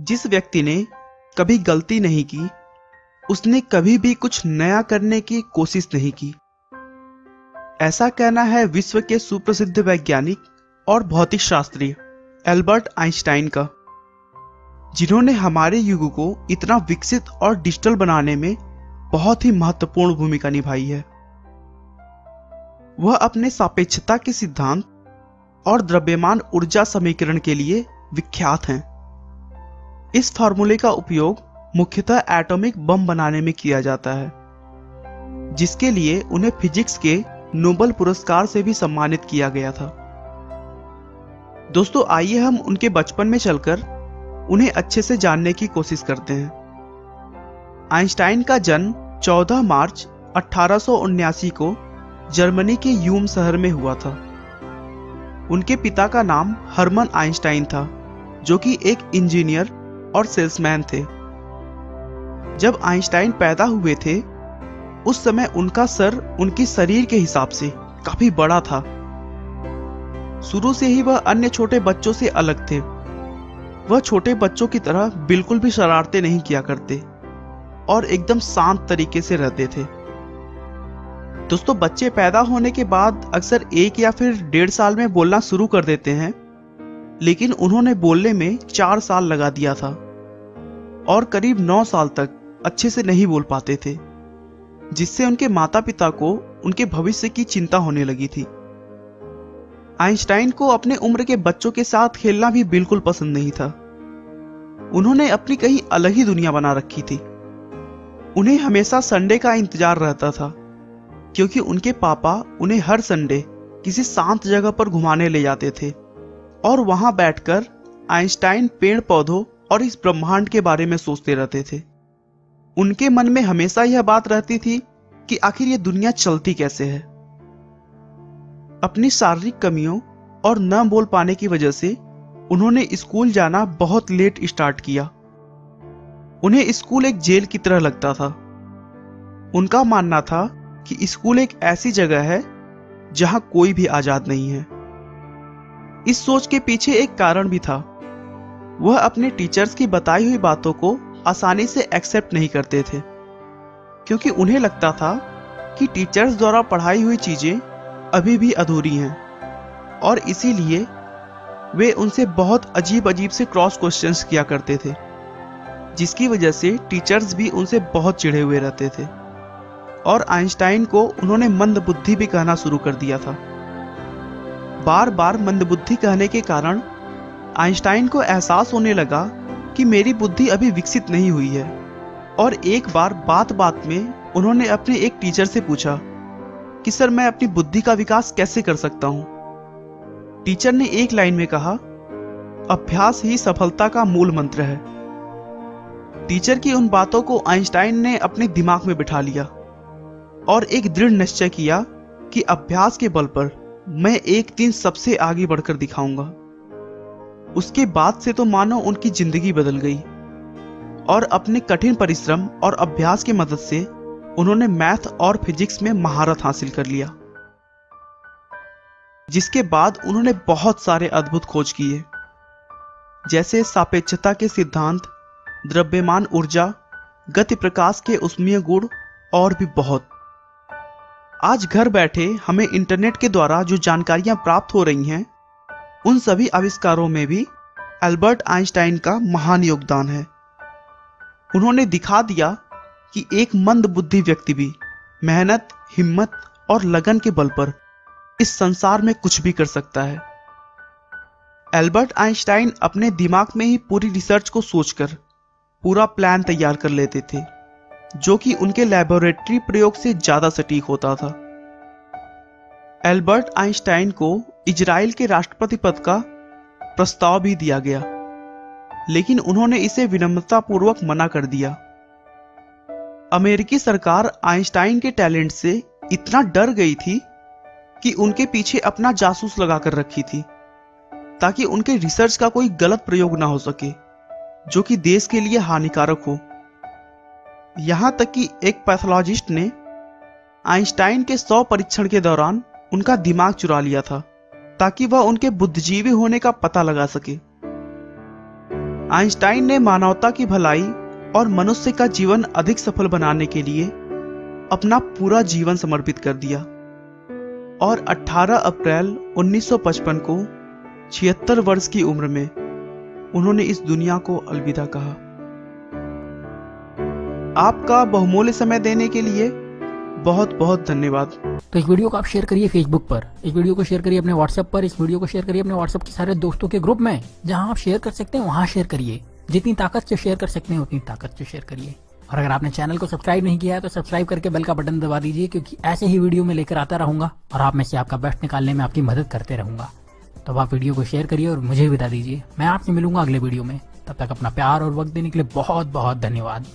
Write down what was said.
जिस व्यक्ति ने कभी गलती नहीं की, उसने कभी भी कुछ नया करने की कोशिश नहीं की। ऐसा कहना है विश्व के सुप्रसिद्ध वैज्ञानिक और भौतिक शास्त्री एल्बर्ट आइंस्टाइन का, जिन्होंने हमारे युग को इतना विकसित और डिजिटल बनाने में बहुत ही महत्वपूर्ण भूमिका निभाई है। वह अपने सापेक्षता के सिद्धांत और द्रव्यमान ऊर्जा समीकरण के लिए विख्यात हैं। इस फार्मूले का उपयोग मुख्यतः एटॉमिक बम बनाने में किया जाता है, जिसके लिए उन्हें फिजिक्स के नोबेल पुरस्कार से भी सम्मानित किया गया था। दोस्तों, आइए हम उनके बचपन में चलकर उन्हें अच्छे से जानने की कोशिश करते हैं। आइंस्टाइन का जन्म 14 मार्च 1879 को जर्मनी के यूम शहर में हुआ था। उनके पिता का नाम हर्मन आइंस्टाइन था, जो कि एक इंजीनियर और सेल्समैन थे। जब आइंस्टाइन पैदा हुए थे, उस समय उनका सर उनके शरीर के हिसाब से काफी बड़ा था। शुरू से ही वह अन्य छोटे बच्चों से अलग थे। वह छोटे बच्चों की तरह बिल्कुल भी शरारतें नहीं किया करते और एकदम शांत तरीके से रहते थे। दोस्तों, बच्चे पैदा होने के बाद अक्सर 1 या फिर 1.5 साल में बोलना शुरू कर देते हैं, लेकिन उन्होंने बोलने में 4 साल लगा दिया था और करीब 9 साल तक अच्छे से नहीं बोल पाते थे, जिससे उनके माता पिता को उनके भविष्य की चिंता होने लगी थी। आइंस्टाइन को अपने उम्र के बच्चों के साथ खेलना भी बिल्कुल पसंद नहीं था। उन्होंने अपनी कहीं अलग ही दुनिया बना रखी थी। उन्हें हमेशा संडे का इंतजार रहता था, क्योंकि उनके पापा उन्हें हर संडे किसी शांत जगह पर घुमाने ले जाते थे और वहां बैठकर आइंस्टाइन पेड़ पौधों और इस ब्रह्मांड के बारे में सोचते रहते थे। उनके मन में हमेशा यह बात रहती थी कि आखिर ये दुनिया चलती कैसे है। अपनी शारीरिक कमियों और न बोल पाने की वजह से उन्होंने स्कूल जाना बहुत लेट स्टार्ट किया। उन्हें स्कूल एक जेल की तरह लगता था। उनका मानना था कि स्कूल एक ऐसी जगह है जहां कोई भी आजाद नहीं है। इस सोच के पीछे एक कारण भी था। वह अपने टीचर्स की बताई हुई बातों को आसानी से एक्सेप्ट नहीं करते थे, क्योंकि उन्हें लगता था कि टीचर्स द्वारा पढ़ाई हुई चीजें अभी भी अधूरी हैं और इसीलिए वे उनसे बहुत अजीब अजीब से क्रॉस क्वेश्चंस किया करते थे, जिसकी वजह से टीचर्स भी उनसे बहुत चिढ़े हुए रहते थे और आइंस्टाइन को उन्होंने मंदबुद्धि भी कहना शुरू कर दिया था। बार बार मंदबुद्धि कहने के कारण आइंस्टाइन को एहसास होने लगा कि मेरी बुद्धि अभी विकसित नहीं हुई है, और एक बार बात बात में उन्होंने अपने एक टीचर से पूछा कि सर, मैं अपनी बुद्धि का विकास कैसे कर सकता हूं। टीचर ने एक लाइन में कहा, अभ्यास ही सफलता का मूल मंत्र है। टीचर की उन बातों को आइंस्टाइन ने अपने दिमाग में बिठा लिया और एक दृढ़ निश्चय किया कि अभ्यास के बल पर मैं एक दिन सबसे आगे बढ़कर दिखाऊंगा। उसके बाद से तो मानो उनकी जिंदगी बदल गई और अपने कठिन परिश्रम और अभ्यास की मदद से उन्होंने मैथ और फिजिक्स में महारत हासिल कर लिया, जिसके बाद उन्होंने बहुत सारे अद्भुत खोज किए, जैसे सापेक्षता के सिद्धांत, द्रव्यमान ऊर्जा, गति प्रकाश के ऊष्मीय गुण और भी बहुत। आज घर बैठे हमें इंटरनेट के द्वारा जो जानकारियां प्राप्त हो रही हैं, उन सभी आविष्कारों में भी एल्बर्ट आइंस्टाइन का महान योगदान है। उन्होंने दिखा दिया कि एक मंदबुद्धि व्यक्ति भी मेहनत, हिम्मत और लगन के बल पर इस संसार में कुछ भी कर सकता है। एल्बर्ट आइंस्टाइन अपने दिमाग में ही पूरी रिसर्च को सोचकर पूरा प्लान तैयार कर लेते थे, जो कि उनके लैबोरेटरी प्रयोग से ज्यादा सटीक होता था। एल्बर्ट आइंस्टाइन को इजराइल के राष्ट्रपति पद का प्रस्ताव भी दिया गया, लेकिन उन्होंने इसे विनम्रतापूर्वक मना कर दिया। अमेरिकी सरकार आइंस्टाइन के टैलेंट से इतना डर गई थी कि उनके पीछे अपना जासूस लगाकर रखी थी, ताकि उनके रिसर्च का कोई गलत प्रयोग ना हो सके जो कि देश के लिए हानिकारक हो। यहां तक कि एक पैथोलॉजिस्ट ने आइंस्टाइन के 100 परीक्षण के दौरान उनका दिमाग चुरा लिया था, ताकि वह उनके बुद्धिजीवी होने का पता लगा सके। आइंस्टाइन ने मानवता की भलाई और मनुष्य का जीवन अधिक सफल बनाने के लिए अपना पूरा जीवन समर्पित कर दिया और 18 अप्रैल 1955 को 76 वर्ष की उम्र में उन्होंने इस दुनिया को अलविदा कहा। आपका बहुमूल्य समय देने के लिए बहुत बहुत धन्यवाद। तो इस वीडियो को आप शेयर करिए फेसबुक पर, इस वीडियो को शेयर करिए अपने व्हाट्सएप पर, इस वीडियो को शेयर करिए अपने व्हाट्सएप के सारे दोस्तों के ग्रुप में। जहां आप शेयर कर सकते हैं वहां शेयर करिए, जितनी ताकत से शेयर कर सकते हैं उतनी ताकत से शेयर करिए। और अगर आपने चैनल को सब्सक्राइब नहीं किया है तो सब्सक्राइब करके बेल का बटन दबा दीजिए, क्योंकि ऐसे ही वीडियो में लेकर आता रहूंगा और आप में से आपका बेस्ट निकालने में आपकी मदद करते रहूंगा। तो आप वीडियो को शेयर करिए और मुझे विदा दीजिए। मैं आपसे मिलूंगा अगले वीडियो में। तब तक अपना प्यार और वक्त देने के लिए बहुत बहुत धन्यवाद।